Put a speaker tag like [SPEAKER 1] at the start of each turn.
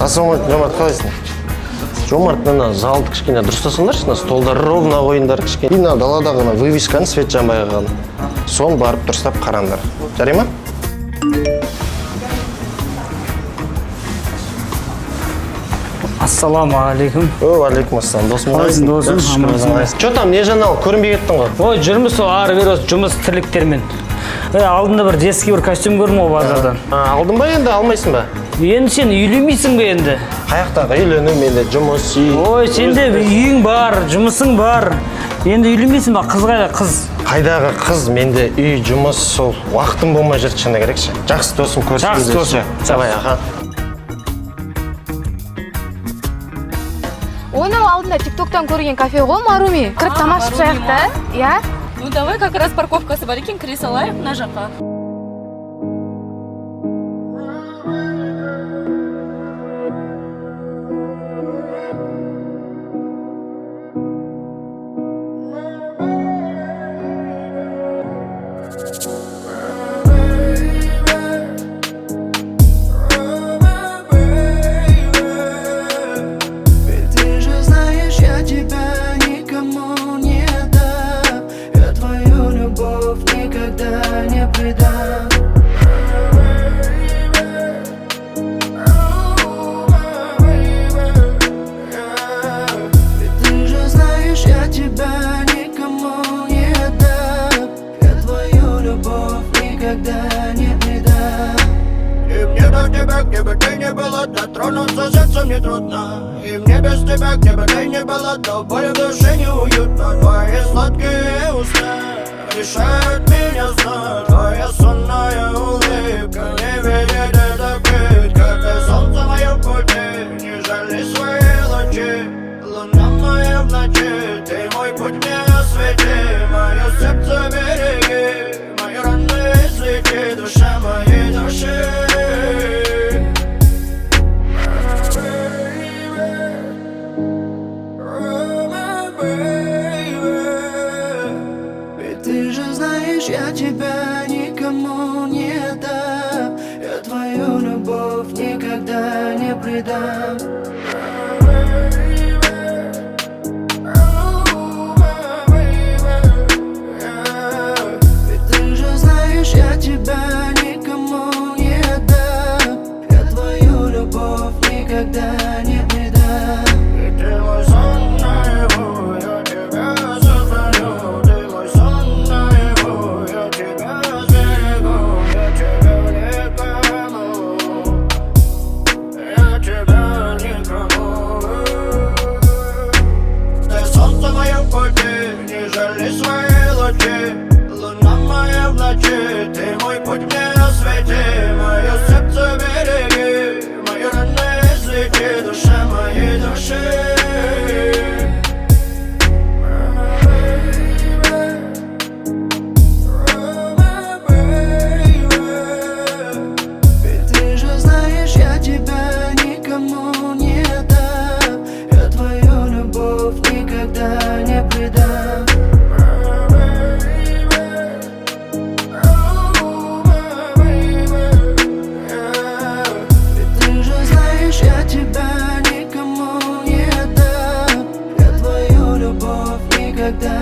[SPEAKER 1] ассалаумалейкум, Жомарт, қалайсың? Жомарт, мына залды кішкене дұрыстасыңдаршы, столдар ровно қойыңдар кішкене. Мына даладағы вывесканы свет жанбай қалған. Соны барып дұрыстап қараңдар. Жарай ма?
[SPEAKER 2] Ассалаумалейкум.
[SPEAKER 1] Алейкум ассалам. Досым
[SPEAKER 2] қалайсың? Досым, амансың.
[SPEAKER 1] Че там, не жанал, көрінбей кеттің ғой?
[SPEAKER 2] Ой, жүрміз сол ары бері осы жұмыс тірліктермен. Алдында бір детский бір костюм көрдім ғой базардан.
[SPEAKER 1] Алдың ба енді, алмайсың ба?
[SPEAKER 2] Енді сен үйлемейсің бе енді?
[SPEAKER 1] Қаяқтағы үйлену, менде жұмыс, үй.
[SPEAKER 2] Ой, сенде үйің бар, жұмысың бар. Енді үйлемейсің ба? Қыз қайда, қыз?
[SPEAKER 1] Қайдағы қыз, менде үй, жұмыс, сол уақытым болмай жүрді шыны керекші. Жақсы досым, көрсіңіз.
[SPEAKER 2] Жақсы досым.
[SPEAKER 1] Давай, аха.
[SPEAKER 3] Оны алдында тиктоктан көрген кафе ғой, Маруми. Кіріп тамақ ішіп жайық та, я?
[SPEAKER 4] Ну давай как раз парковкасы бар екен, кіре салайық мына жаққа.
[SPEAKER 5] Где бы ты ни была, дотронуться сердцем не трудно. И мне без тебя, где бы ты ни была, до боли в душе неуютно. Твои сладкие уста решают меня знать. Твоя сонная улыбка не видит это пить. Как и солнце мое в пути, не жали свои лучи. Луна моя в ночи, ты мой путь мне освети. Мое сердце береги, мои раны излечи. Душа моей души. Я тебя никому не дам, я твою любовь никогда не предам. Ведь ты же знаешь, я тебя никому не дам, я твою любовь никогда не предам. Ведь ты мой сон наяву, я тебя создаю, ты мой сон наяву. Я тебя сберегу, я тебя никому, я тебя никому. Ты солнце мое в пути, не жали свои лучи. Луна моя в ночи, ты мой путь мне освети. Мое сердце береги, мои раны излечи. Душа моей души. Я тебя никому не дам, я твою любовь никогда не предам. Ведь ты же знаешь, я тебя никому не дам, я твою любовь никогда